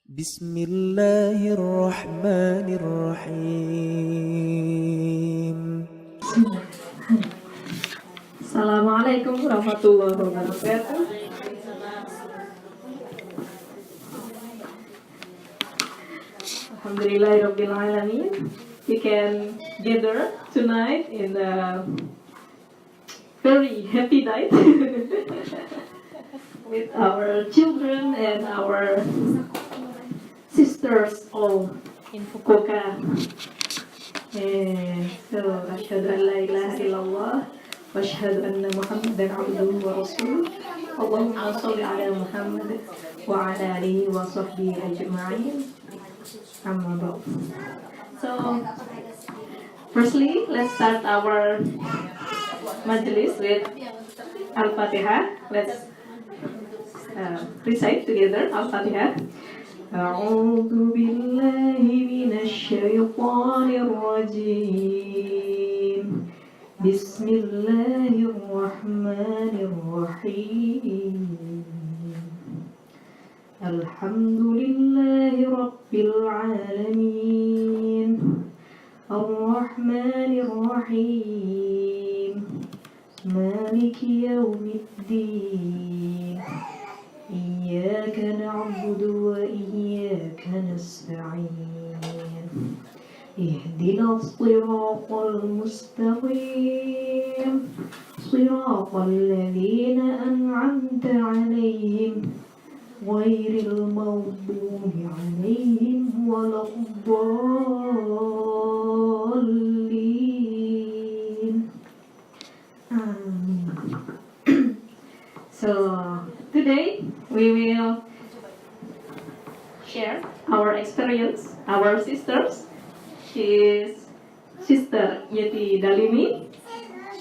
بسم الله الرحمن الرحيم. Assalamu'alaykum warahmatullahi wabarakatuh. Alhamdulillahirabbil alamin. We can gather tonight in a very happy night with our children and our sisters all in Fukuoka. So, asyhadu an la ilaha illallah wa asyhadu anna Muhammadan abduhu wa rasuluh. Allahumma shalli ala Muhammad wa ala alihi wa sahbihi ajma'in. Amma ba'd. So, firstly, let's start our majlis with Al-Fatihah. Let's recite together Al-Fatihah. أعوذ بالله من الشيطان الرجيم بسم الله الرحمن الرحيم الحمد لله رب العالمين الرحمن الرحيم مالك يوم الدين إياك نعبد وإياك نستعين اهدنا الصراط المستقيم صراط الذين أنعمت عليهم غير المغضوب عليهم ولا الضالين آمين. So today we will share our experience. Our sisters, she is Sister Yetti Dalimi.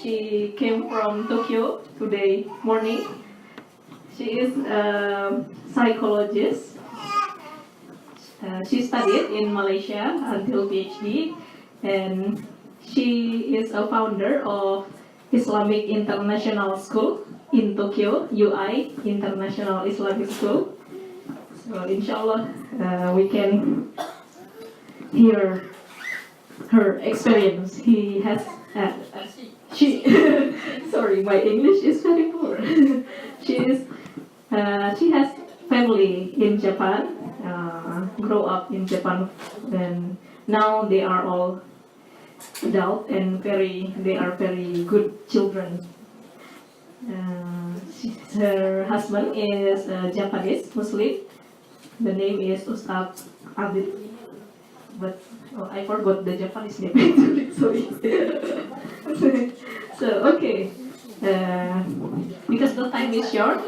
She came from Tokyo today morning. She is a psychologist. She studied in Malaysia until PhD, and she is a founder of Islamic International School in Tokyo, UI, International Islamic School. So inshallah, we can hear her experience. She sorry, my English is very poor. She has family in Japan, grow up in Japan, and now they are all adult and they are very good children. Her husband is a Japanese Muslim. The name is Ustaz Abid, but I forgot the Japanese name. Sorry. So okay, because the time is short,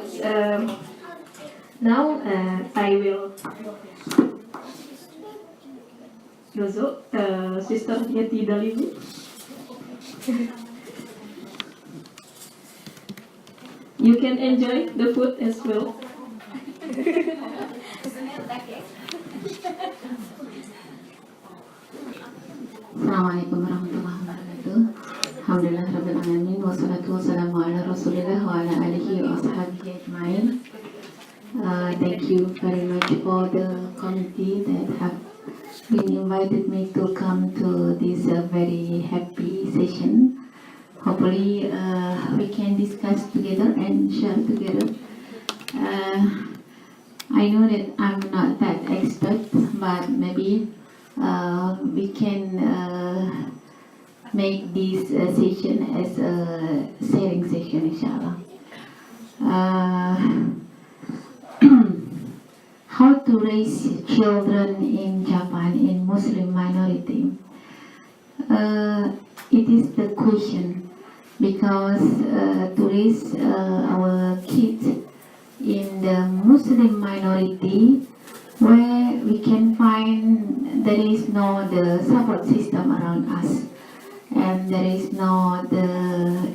now I will Sister Yetti Dalimi. You can enjoy the food as well. Assalamu'alaykum warahmatullahi wabarakatuh. Alhamdulillah rabbil alamin wassalatu wassalamu ala rasulillah wa ala alihi wa ashabihi ajma'in. Thank you very much for the committee that have been invited me to come to this very happy session. Hopefully we can discuss together and share together. I know that I'm not that expert, but maybe we can make this session as a sharing session, inshallah. How to raise children in Japan in Muslim minority? It is the question, because to raise our kids in the Muslim minority, where we can find there is no the support system around us, and there is no the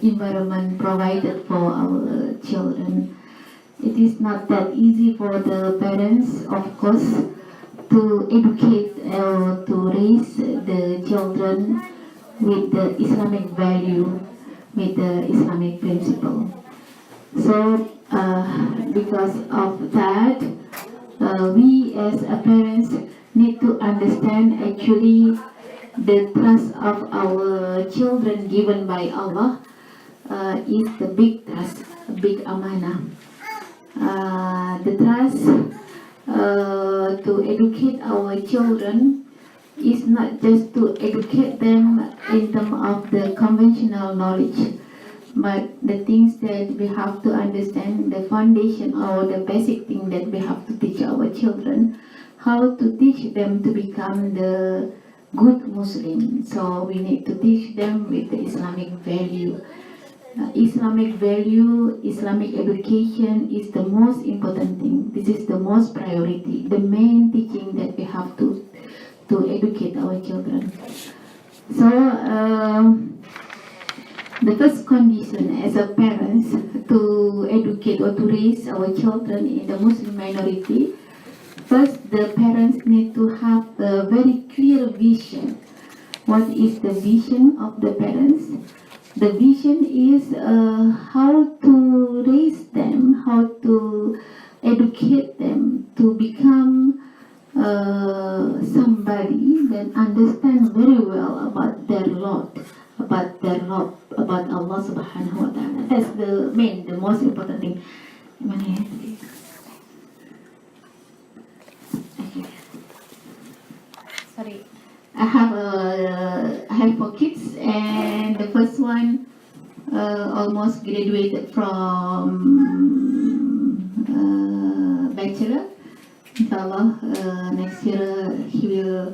environment provided for our children. It is not that easy for the parents, of course, to educate or to raise the children with the Islamic value, with the Islamic principle. So because of that, we as a parents need to understand actually the trust of our children given by Allah is the big trust, big amanah. The trust to educate our children is not just to educate them in terms of the conventional knowledge, but the things that we have to understand, the foundation or the basic thing that we have to teach our children, how to teach them to become the good Muslim. So we need to teach them with the Islamic value. Islamic value, Islamic education is the most important thing. This is the most priority, the main teaching that we have to educate our children. So the first condition as a parents to educate or to raise our children in the Muslim minority, first the parents need to have a very clear vision. What is the vision of the parents? The vision is how to raise them, how to educate them to become somebody that understands very well about their Lord, about Allah Subhanahu wa Ta'ala. That's the most important thing. Okay. Sorry. I have 4 kids, and the first one almost graduated from bachelor. Inshallah, next year he will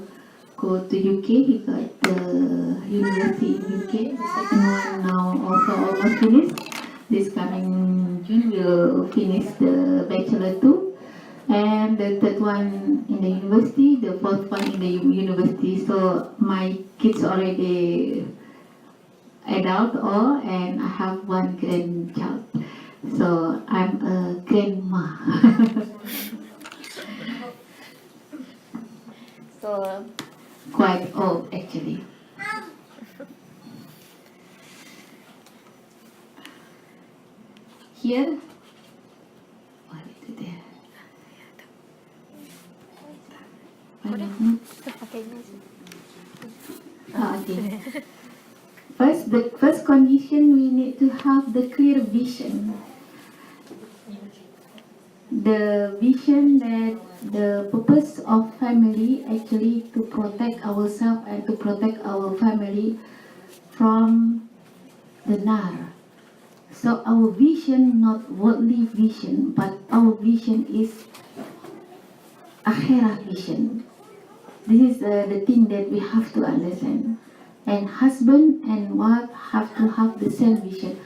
go to UK. He got the university in UK. The second one now also almost finished. This coming June will finish the bachelor too. And the third one in the university, the fourth one in the university. So my kids already adult all, and I have 1 grandchild. So I'm a grandma. So quite old actually. Here, what is it there? Okay. The first condition, we need to have the clear vision. The vision that the purpose of family actually to protect ourselves and to protect our family from the nar. So our vision, not worldly vision, but our vision is akhirah vision. This is the thing that we have to understand. And husband and wife have to have the same vision.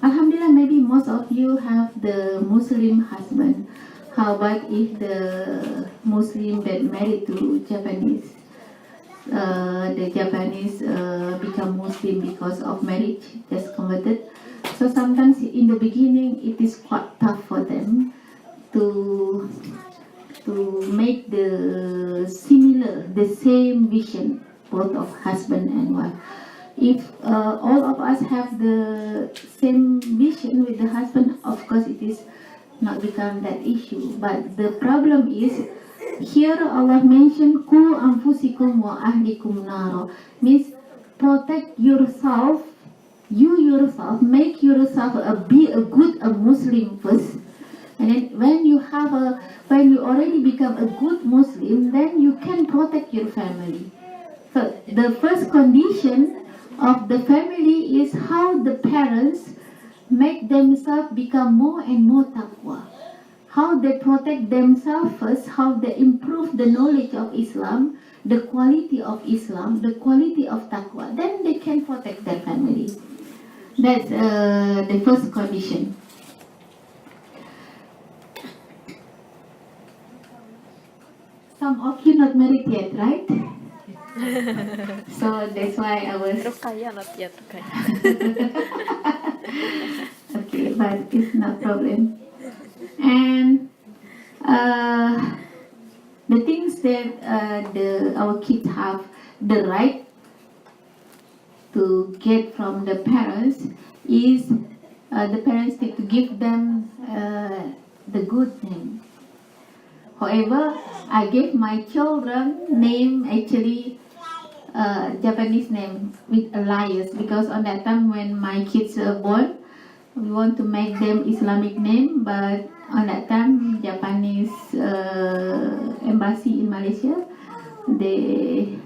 Alhamdulillah, maybe most of you have the Muslim husband. How about if the Muslim that married to Japanese, the Japanese become Muslim because of marriage, just converted. So sometimes in the beginning it is quite tough for them to make the same vision, both of husband and wife. If all of us have the same vision with the husband, of course it is not become that issue. But the problem is, here Allah mentioned, Ku anfusikum wa ahlikum naro, means protect yourself, you yourself, make yourself be a good Muslim first. And then when you already become a good Muslim, then you can protect your family. So the first condition of the family is how the parents make themselves become more and more taqwa. How they protect themselves first, how they improve the knowledge of Islam, the quality of Islam, the quality of taqwa. Then they can protect their family. That's the first condition. Some of you not married yet, right? So that's why I was... Rukaya not yet. Okay, but it's not problem. And the things that our kids have the right to get from the parents is the parents need to give them the good name. However, I gave my children name actually Japanese name with alias, because on that time when my kids were born, we want to make them Islamic name, but on that time Japanese embassy in Malaysia, they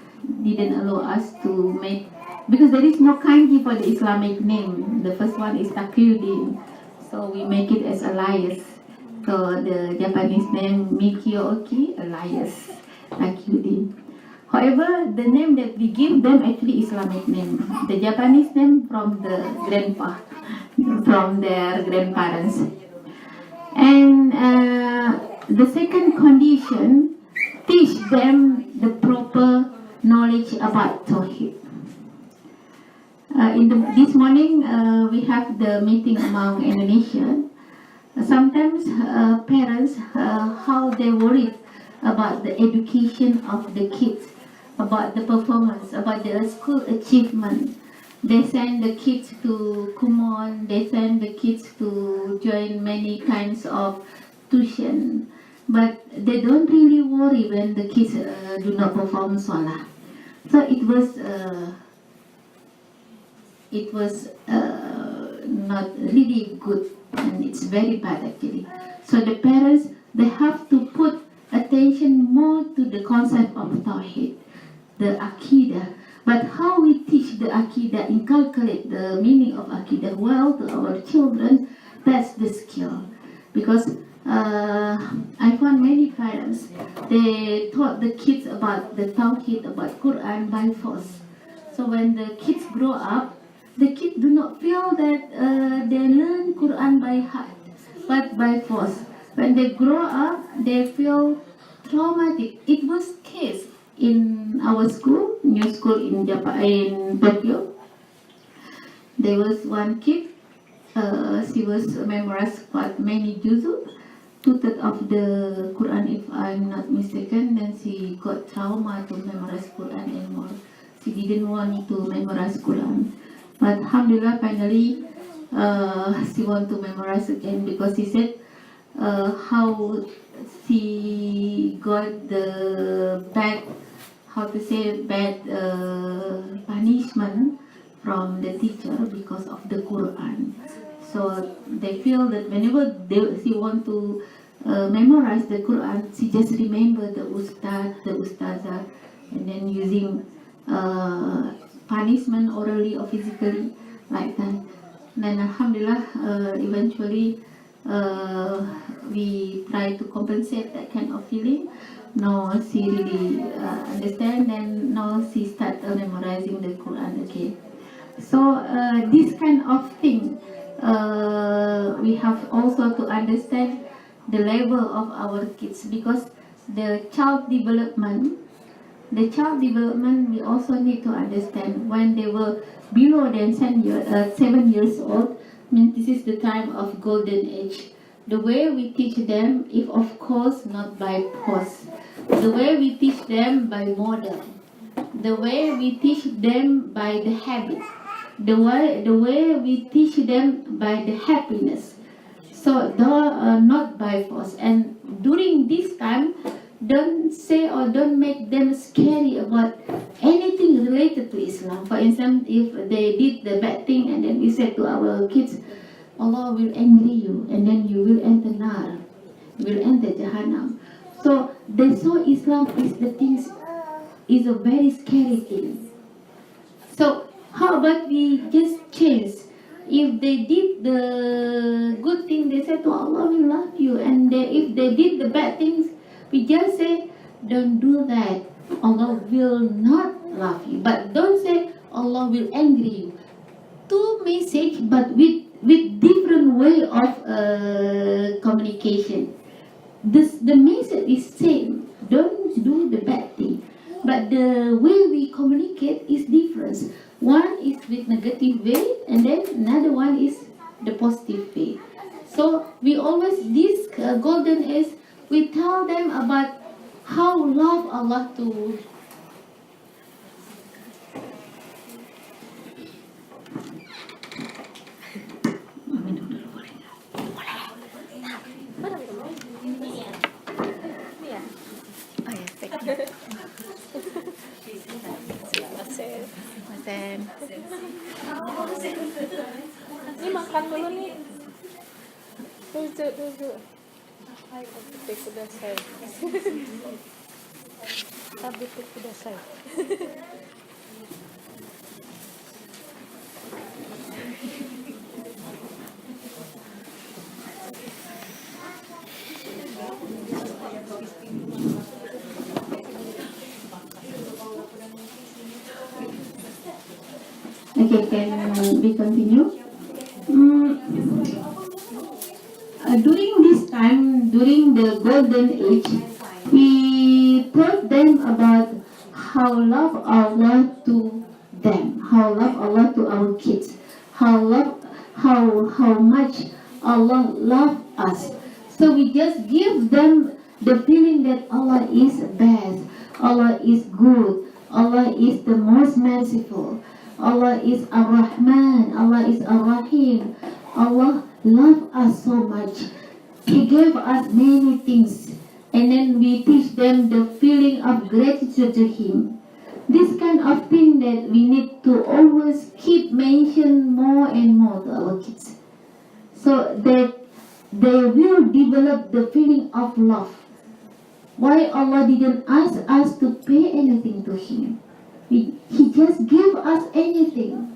didn't allow us to make, because there is no kanji for the Islamic name. The first one is Takyudin, so we make it as alias. So the Japanese name Mikio Oki, alias Takyudin. However, the name that we give them actually Islamic name. The Japanese name from the grandpa, from their grandparents. And the second condition, teach them the proper knowledge about Tawheed. This morning, we have the meeting among Indonesian. Sometimes parents, how they worry about the education of the kids, about the performance, about their school achievement. They send the kids to Kumon, they send the kids to join many kinds of tuition, but they don't really worry when the kids do not perform Salah. So it was not really good, and it's very bad actually. So the parents, they have to put attention more to the concept of Tawheed, the Aqidah. But how we teach the Aqidah, inculcate the meaning of Aqidah well to our children, that's the skill. Because I found many parents, they taught the kids about the Tawheed, about Quran by force. So when the kids grow up, the kids do not feel that they learn Quran by heart, but by force. When they grow up, they feel traumatic. It was case in our school, new school in Japan, in Tokyo. There was one kid, she was memorized quite many juzu, 2/3 of the Quran if I'm not mistaken. Then she got trauma to memorize Quran anymore. She didn't want to memorize Quran. But alhamdulillah, finally, she want to memorize again, because she said how she got the bad, bad punishment from the teacher because of the Quran. So they feel that whenever she want to memorize the Quran, she just remember the ustad, the ustazah, and then using punishment orally or physically like that. Then alhamdulillah, eventually we try to compensate that kind of feeling. Now she really understand, and now she start memorizing the Quran again. So this kind of thing, we have also to understand the level of our kids, because the child development, we also need to understand when they were below than 7 years old, means this is the time of golden age. The way we teach them, if of course not by force, the way we teach them by model, the way we teach them by the habit, the way we teach them by the happiness. So not by force. And during this time, don't say or don't make them scary about anything related to Islam. For instance, if they did the bad thing and then we said to our kids, Allah will angry you and then you will enter Nar, you will enter Jahannam. So they saw Islam is is a very scary thing. So how about we just change? If they did the good thing, they said to Allah will love you, and if they did the bad things, we just say, don't do that, Allah will not love you. But don't say Allah will angry you. Two message, but with different way of communication. The message is same. Don't do the bad thing, but the way we communicate is different. One is with negative way, and then another one is the positive way. So we always, this golden age, we tell them about how love Allah to Ini makan dulu nih. Tuju. Tapi kudasai. Tapi kudasai. Okay, can we continue? During this time, during the golden age, we taught them about how love Allah to them, how love Allah to our kids, how much Allah love us. So we just give them the feeling that Allah is best, Allah is good, Allah is the most merciful, Allah is Ar-Rahman, Allah is Ar-Rahim. Allah loves us so much. He gave us many things. And then we teach them the feeling of gratitude to Him. This kind of thing that we need to always keep mention more and more to our kids. So that they will develop the feeling of love. Why Allah didn't ask us to pay anything to Him? He just gave us anything,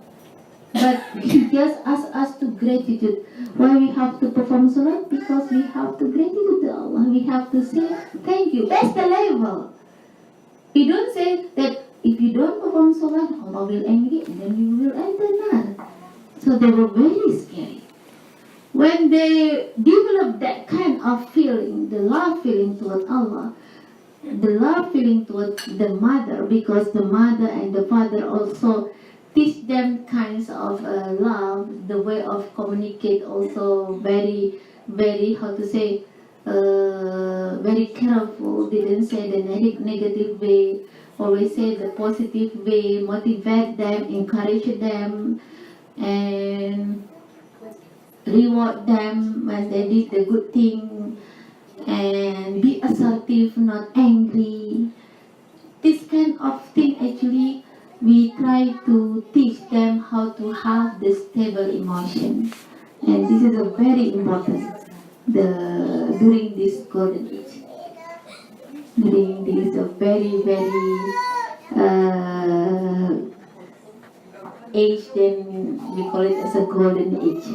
but He just asked us to gratitude. Why we have to perform salat? Because we have to gratitude to Allah. We have to say thank you. That's the level. We don't say that if you don't perform salat, Allah will angry and then you will enter nar. So they were very scary. When they develop that kind of feeling, the love feeling toward Allah, the love feeling toward the mother, because the mother and the father also teach them kinds of love, the way of communicate also very, very, how to say, very careful. Didn't say the negative way, always say the positive way, motivate them, encourage them, and reward them when they did the good thing, and be assertive, not angry. This kind of thing actually we try to teach them how to have the stable emotion, and this is a very important during this golden age. During this very age, then we call it as a golden age.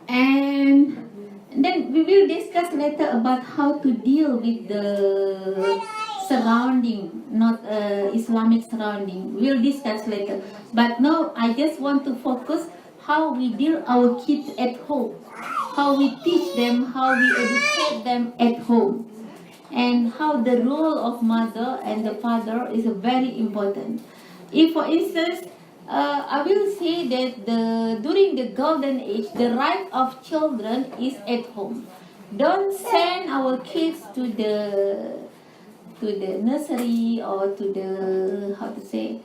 And then we will discuss later about how to deal with the surrounding, not Islamic surrounding. We'll discuss later. But now I just want to focus how we deal our kids at home, how we teach them, how we educate them at home, and how the role of mother and the father is very important. If, for instance, I will say that during the golden age, the right of children is at home. Don't send our kids to the nursery or to the, how to say,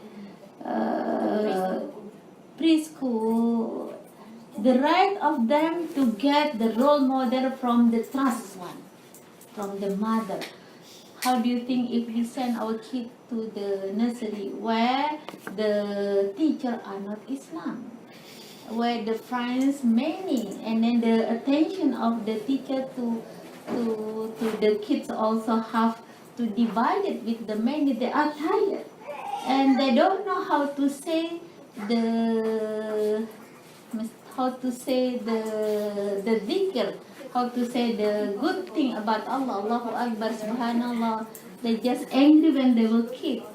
preschool. The right of them to get the role model from the trust one, from the mother. How do you think if we send our kid to the nursery where the teacher are not Islam, where the friends many, and then the attention of the teacher to the kids also have to divide it with the many? They are tired and they don't know how to say the dhikr, how to say the good thing about Allah, Allahu Akbar, Subhanallah. They just angry when they were kids.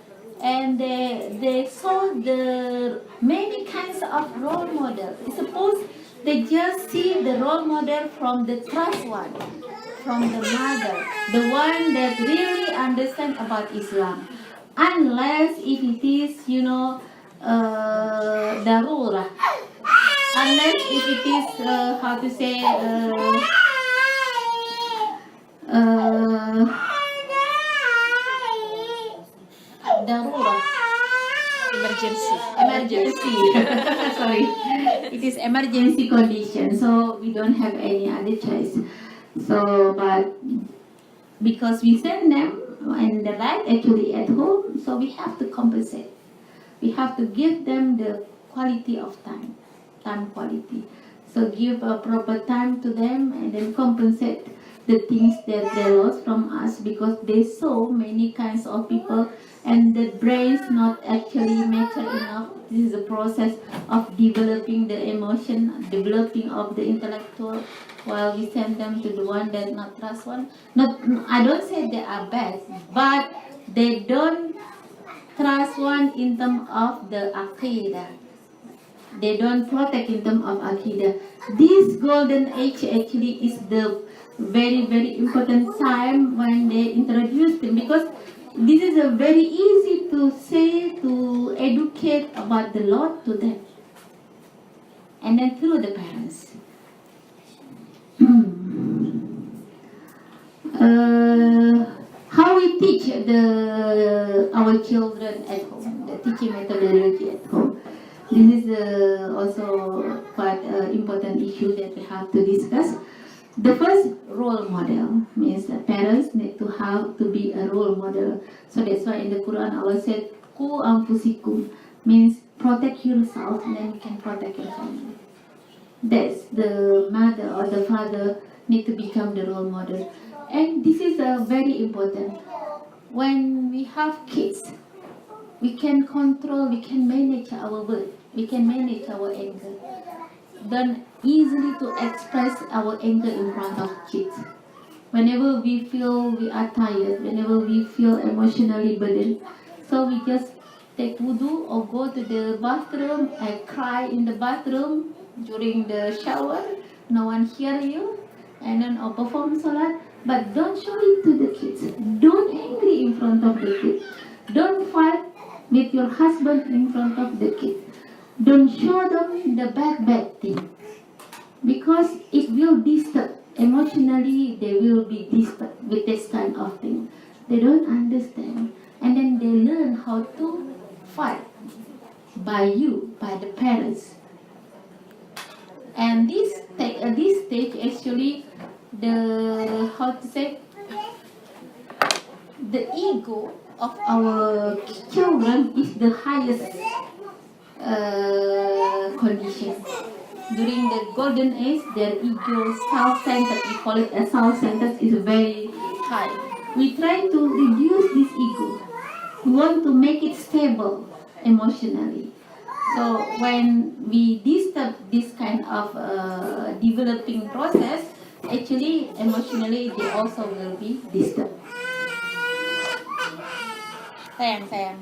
And they saw the many kinds of role models. Suppose they just see the role model from the trust one, from the mother, the one that really understands about Islam. Unless if it is, darura. Unless if it is, how to say, darura, emergency, emergency. Sorry, it is emergency condition, so we don't have any other choice. So, but because we send them and the right actually at home, so we have to compensate. We have to give them the quality of time quality. So give a proper time to them and then compensate the things that they lost from us, because there's so many kinds of people and the brain's not actually mature enough. This is a process of developing the emotion, developing of the intellectual, while we send them to the one that not trust one. Not, I don't say they are bad, but they don't trust one in terms of the aqidah. They don't protect in terms of aqidah. This golden age actually is the very, very important time when they introduce them, because this is a very easy to say, to educate about the Lord to them, and then through the parents. How we teach our children at home, the teaching methodology at home. This is also quite an important issue that we have to discuss. The first role model means that parents need to have to be a role model. So that's why in the Quran Allah said, "Qu anfusikum," means protect yourself, and then you can protect your family. That's the mother or the father need to become the role model. And this is very important. When we have kids, we can control, we can manage our word, we can manage our anger. Don't easily to express our anger in front of kids. Whenever we feel we are tired, whenever we feel emotionally burdened, so we just take wudu or go to the bathroom and cry in the bathroom during the shower. No one hear you, and then or perform salat. But don't show it to the kids. Don't angry in front of the kids. Don't fight with your husband in front of the kids. Don't show them the bad thing, because it will disturb emotionally. They will be disturbed with this kind of thing. They don't understand, and then they learn how to fight by you, by the parents. And this stage actually, the how to say, the ego of our children is the highest condition. During the golden age, their ego, self-centered, we call it a self-centered, is very high. We try to reduce this ego. We want to make it stable emotionally. So when we disturb this kind of developing process, actually emotionally they also will be disturbed. Sayang. Sayang.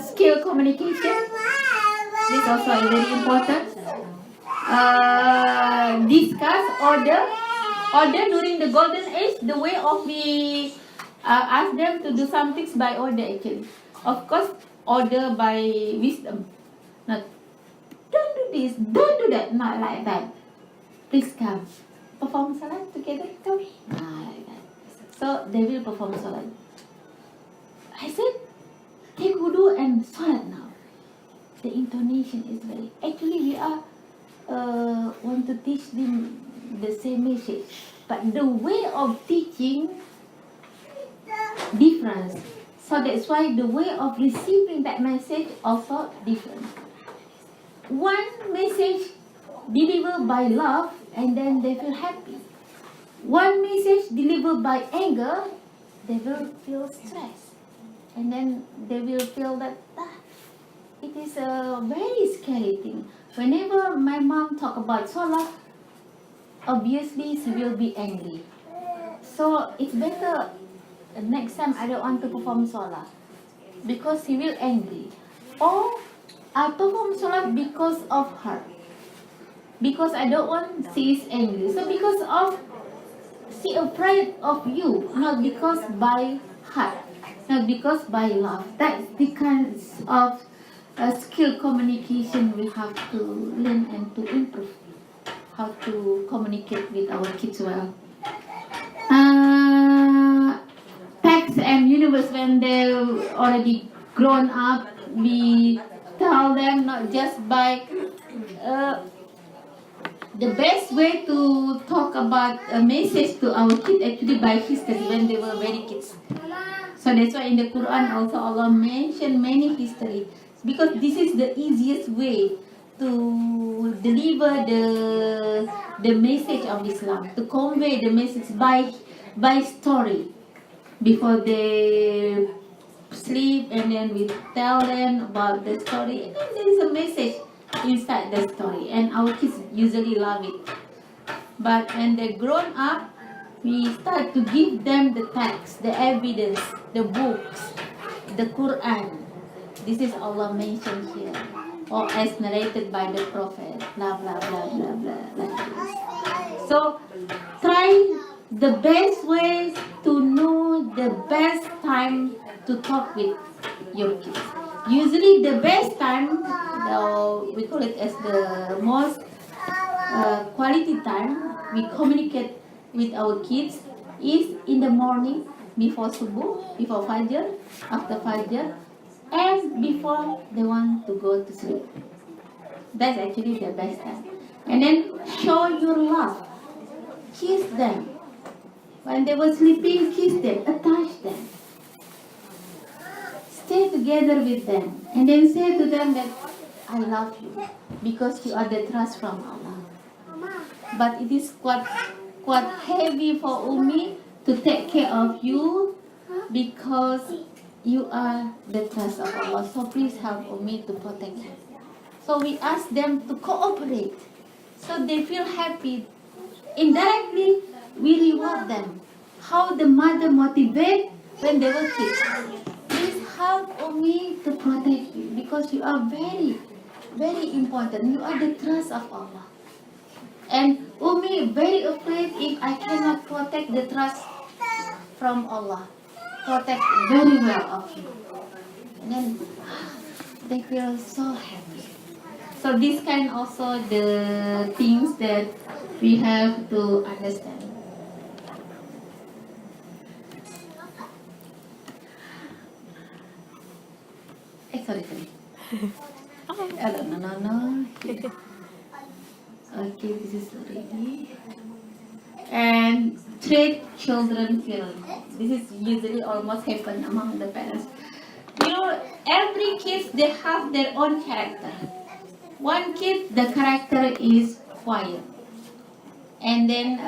Skill communication. This also is very important. Discuss order during the golden age. The way of we ask them to do some things by order actually. Of course, order by wisdom. Not, don't do this, don't do that. Not like that. Please come. Perform salat together. Come. Not like that. So they will perform salat. I said, take wudu and salat now. The intonation is very. Actually, we are want to teach them the same message, but the way of teaching different. So that's why the way of receiving that message also different. One message delivered by love, and then they feel happy. One message delivered by anger, they will feel stress, and then they will feel that it is a very scary thing. Whenever my mom talk about salah, obviously she will be angry. So it's better next time I don't want to perform salah because she will angry. Or I perform salah because of her. Because I don't want she is angry. So because of she afraid of you, not because by heart, not because by love. That's the kind of skill communication we have to learn and to improve how to communicate with our kids well. Pets and universe, when they're already grown up, we tell them not just by the best way to talk about a message to our kids actually by history when they were very kids. So that's why in the Quran also Allah mentioned many history, because this is the easiest way to deliver the message of Islam, to convey the message by story before they sleep, and then we tell them about the story, and then there is a message inside the story, and our kids usually love it. But when they grown up, we start to give them the text, the evidence, the books, the Quran. This is Allah mentioned here, or as narrated by the Prophet, blah blah blah blah blah, like this. So try the best ways to know the best time to talk with your kids. Usually the best time, we call it as the most quality time we communicate with our kids is in the morning, before subuh, before fajr, after fajr, and before they want to go to sleep. That's actually the best time. And then show your love. Kiss them. When they were sleeping, kiss them, attach them. Stay together with them, and then say to them that I love you because you are the trust from Allah. But it is quite heavy for Umi to take care of you because you are the trust of Allah. So please help Umi to protect you. So we ask them to cooperate, so they feel happy. Indirectly, we reward them. How the mother motivate when they were kids. Help Umi to protect you because you are very, very important. You are the trust of Allah. And Umi very afraid if I cannot protect the trust from Allah. Protect very well of you. And then they feel so happy. So this kind also the things that we have to understand. Sorry. No. Okay, this is ready. And treat children fairly. This is usually almost happen among the parents. You know, every kid, they have their own character. One kid, the character is quiet. And then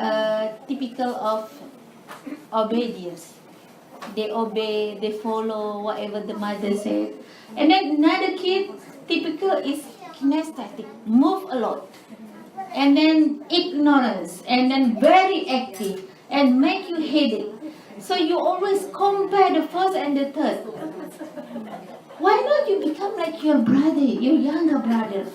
typical of obedience. They obey, they follow whatever the mother said. And then another kid, typical is kinesthetic, move a lot. And then ignorance, and then very active, and make you headache. So you always compare the first and the third. Why not you become like your brother, your younger brother?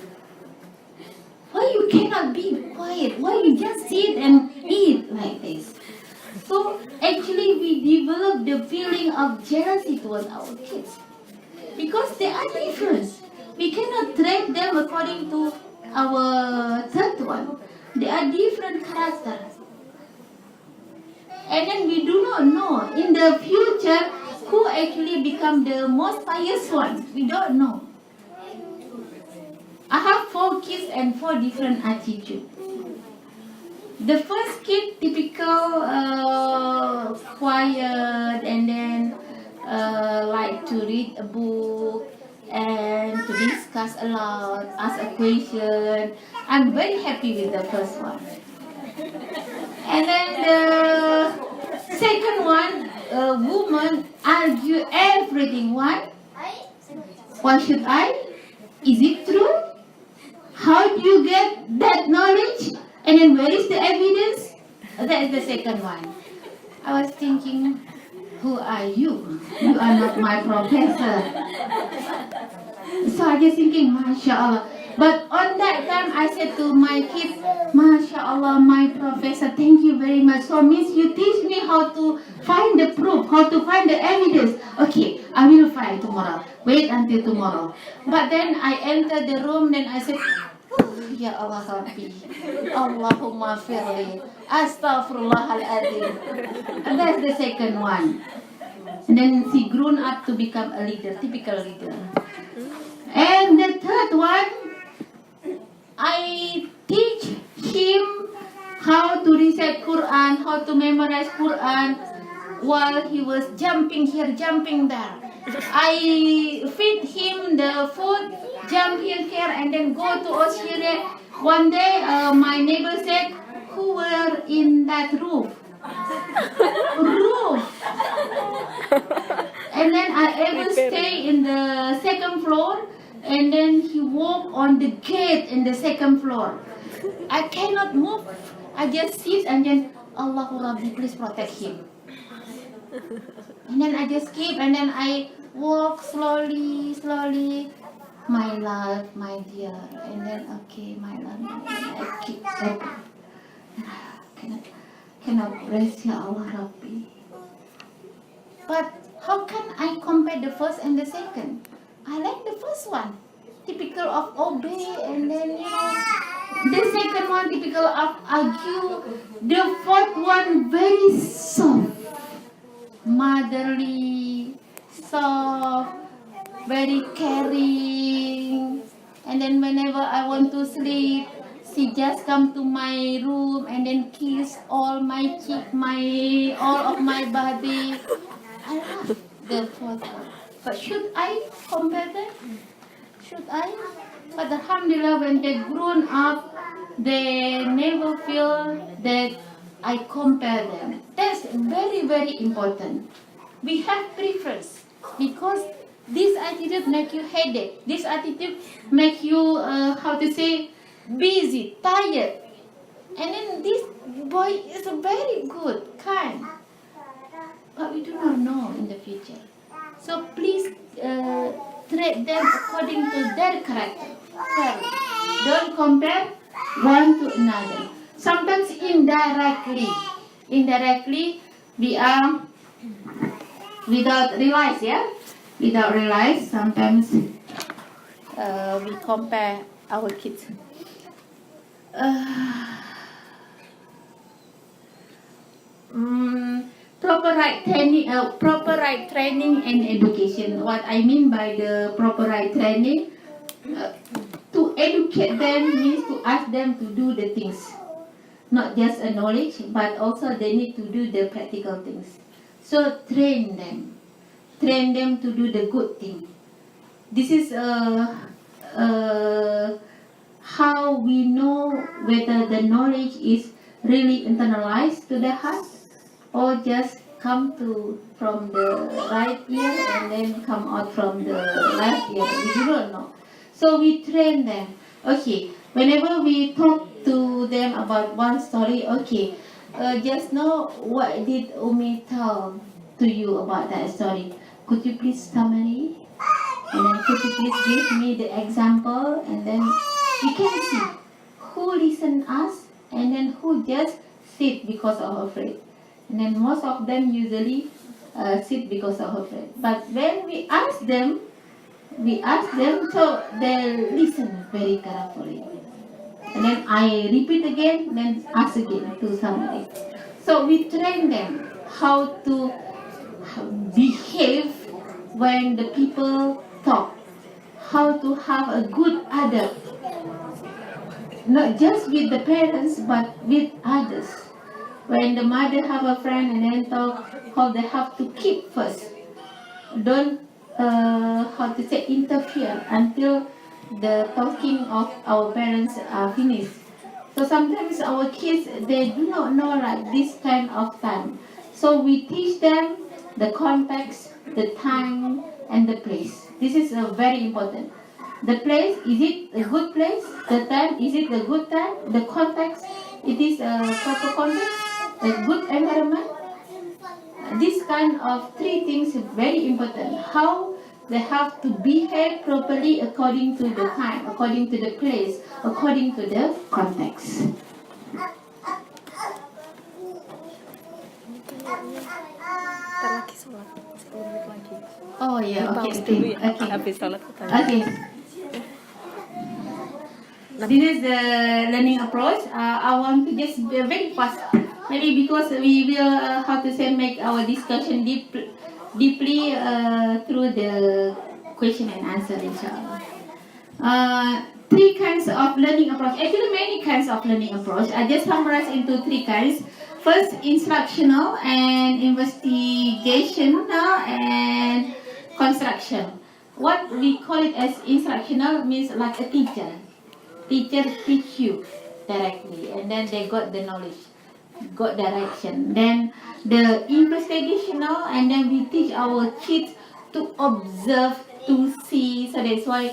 Why you cannot be quiet? Why you just sit and eat like this? So actually we develop the feeling of jealousy towards our kids. Because they are different. We cannot treat them according to our third one. They are different characters. And then we do not know in the future who actually become the most pious one. We don't know. I have 4 kids and 4 different attitudes. The first kid, typical, quiet, and then like to read a book and to discuss a lot, ask a question. I'm very happy with the first one. And then the second one, a woman argue everything. Why? Why should I? Is it true? How do you get that knowledge? And then where is the evidence? That is the second one. I was thinking, who are you? You are not my professor. So I was thinking, MashaAllah, But on that time, I said to my kids, MashaAllah, my professor, thank you very much. So, Miss, you teach me how to find the proof, how to find the evidence. Okay, I will find tomorrow. Wait until tomorrow. But then I entered the room, then I said, Ya Allah Rabbi, Allahumma firli, astaghfirullahaladzim. And that's the second one. And then she grown up to become a leader, typical leader. And the third one, I teach him how to recite Quran, how to memorize Quran while he was jumping here, jumping there. I feed him the food, jump here, and then go to Australia. One day, my neighbor said, who were in that roof? Roof. And then I ever stay in the second floor, and then he walk on the gate in the second floor. I cannot move. I just sit and then, Allahu Rabbi, please protect him. And then I just keep, and then I walk slowly, slowly. My love, my dear. And then, okay, my love. I keep open. Cannot rest, Ya Allah Rabbi. But how can I compare the first and the second? I like the first one, typical of obey, and then the second one typical of argue. The fourth one very soft, motherly, soft, very caring. And then whenever I want to sleep, she just come to my room and then kiss all my cheek, all of my body. I love the fourth one. But should I compare them? Should I? But alhamdulillah, when they grown up, they never feel that I compare them. That's very, very important. We have preference because this attitude make you headache. This attitude make you, busy, tired. And then this boy is very good, kind. But we do not know in the future. So please treat them according to their character. Don't compare one to another. Sometimes indirectly we are without realize, without realize. Sometimes we compare our kids. Proper right training and education. What I mean by the proper right training, to educate them means to ask them to do the things, not just a knowledge, but also they need to do the practical things. So train them to do the good thing. This is how we know whether the knowledge is really internalized to the heart or just come from the right ear and then come out from the left ear. We do not know. So we train them. Okay, whenever we talk to them about one story, okay, just know what did Umi tell to you about that story. Could you please summary? And then could you please give me the example? And then we can see who listen us and then who just sit because of afraid. And then most of them usually sit because of afraid. But when we ask them so they listen very carefully. And then I repeat again, then ask again to somebody. So we train them how to behave when the people talk, how to have a good adab, not just with the parents but with others. When the mother have a friend and then talk, how they have to keep first. Don't interfere until the talking of our parents are finished. So sometimes our kids, they do not know like this kind of time. So we teach them the context, the time, and the place. This is very important. The place, is it a good place? The time, is it a good time? The context, it is a proper context, a good environment. This kind of three things is very important. How They have to behave properly according to the time, according to the place, according to the context. Ntar lagi sholat 10 menit lagi. Oh yeah, okay, Pause dulu okay, ya. okay. Habis sholat kita. Okay. This is the learning approach. I want to just be very fast, maybe because we will how to say make our discussion deeply through the question and answer, inshallah. Three kinds of learning approach. Actually, many kinds of learning approach. I just summarize into three kinds. First, instructional and investigational and construction. What we call it as instructional means like a teacher. Teacher teach you directly, and then they got the knowledge, got direction. Then the investigational, and then we teach our kids to observe, to see. So that's why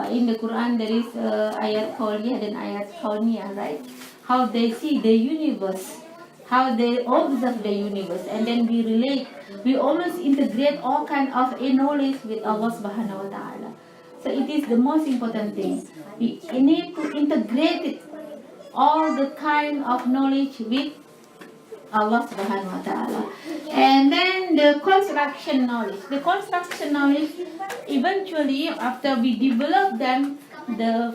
in the Quran there is ayat qawliyah and ayat kawniyah, right? How they see the universe, how they observe the universe, and then we relate. We always integrate all kind of knowledge with Allah Subhanahu wa Taala. So it is the most important thing. We need to integrate it, all the kind of knowledge with Allah Subhanahu wa Taala. And then the construction knowledge. The construction knowledge, eventually after we develop them, the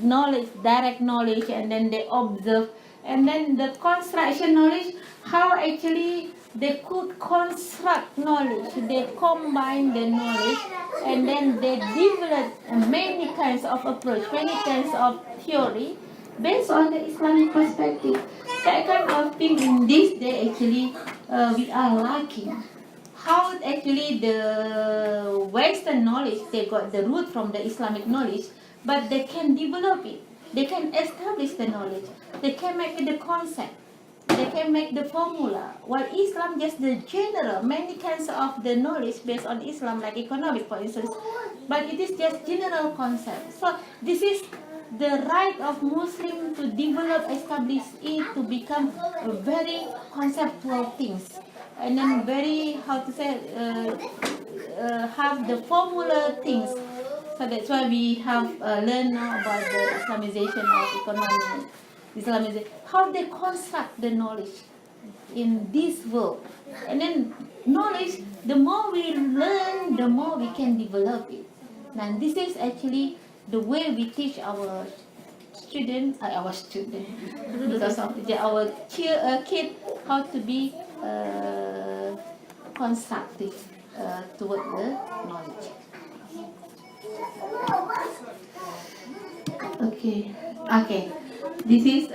knowledge, direct knowledge, and then they observe, and then the construction knowledge, how actually they could construct knowledge, they combine the knowledge, and then they develop many kinds of approach, many kinds of theory based on the Islamic perspective. That kind of thing in this day actually we are lacking. How actually the Western knowledge, they got the root from the Islamic knowledge, but they can develop it, they can establish the knowledge, they can make the concept, they can make the formula. While Islam just the general, many kinds of the knowledge based on Islam, like economic for instance, but it is just general concept. So this is the right of Muslim to develop, establish it to become very conceptual things, and then very how to say have the formula things. So that's why we have learned now about the Islamization of economy, Islamization, how they construct the knowledge in this world. And then knowledge, the more we learn, the more we can develop it. And this is actually the way we teach our students, because of our kid, how to be constructive toward the knowledge. Okay. This is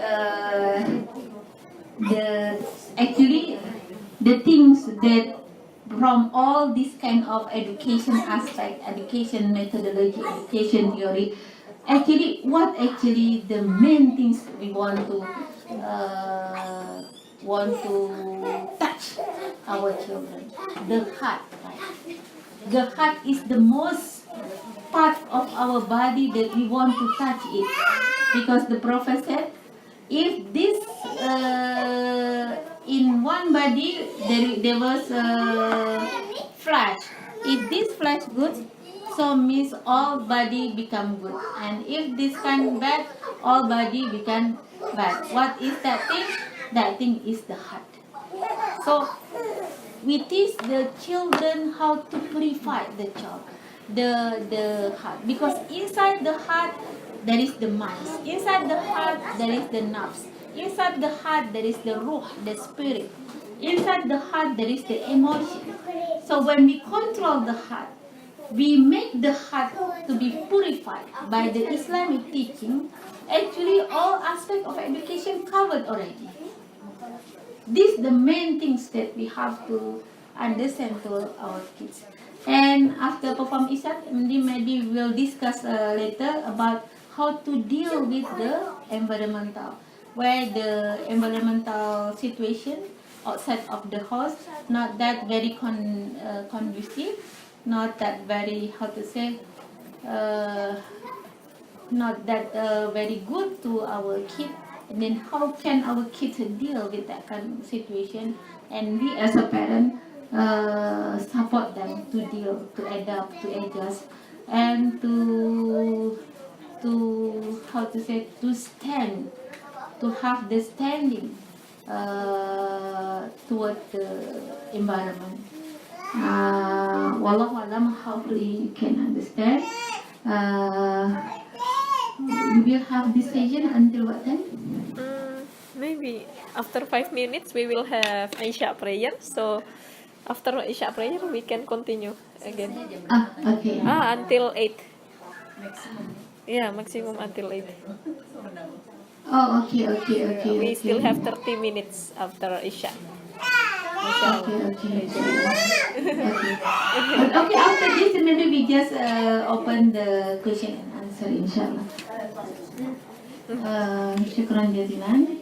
the things that from all this kind of education aspect, education methodology, education theory, actually what actually the main things we want to touch our children, the heart. Right? The heart is the most part of our body that we want to touch it, because the Prophet said, if this in one body there was flesh, if this flesh good, so means all body become good, and if this kind bad, all body become bad. What is that thing? That thing is the heart. So we teach the children how to purify the child, the heart, because inside the heart there is the mind, inside the heart there is the nafs, inside the heart there is the ruh, the spirit, inside the heart there is the emotion. So when we control the heart, we make the heart to be purified by the Islamic teaching. Actually all aspects of education covered already. These are the main things that we have to understand to our kids. And after perform Isat, maybe we'll discuss later about how to deal with the environmental, where the environmental situation outside of the house not that very conducive, not that very not that very good to our kids. And then how can our kids deal with that kind of situation? And we as a parent support them to deal, to adapt, to adjust, and to how to say, to stand, to have the standing toward the environment. Wallahu alam, hopefully you can understand. We will have this session until what time? Maybe after 5 minutes we will have Isha prayer. So after Isha prayer we can continue again. Okay. Until 8. Yeah, maximum until 8. Oh, okay. We still have 30 minutes after Isha. Okay. Okay, after this, maybe we just open the question and answer, inshallah. Syukran jazilan.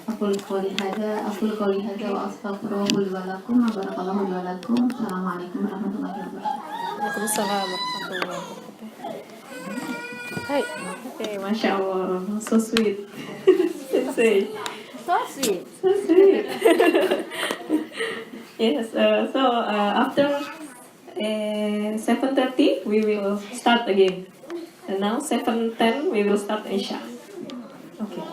Aqulu qouli hadza wa astaghfirullahi wa lakum wa barakallahu li wa lakum. Assalamu'alaykum warahmatullahi wabarakatuh. Waalaikumsalam warahmatullahi wabarakatuh. Hi. Okay, mashallah, so sweet. Sensei. So sweet. So sweet. Yes, after 7:30 we will start again. And now 7:10 we will start Isha. Okay.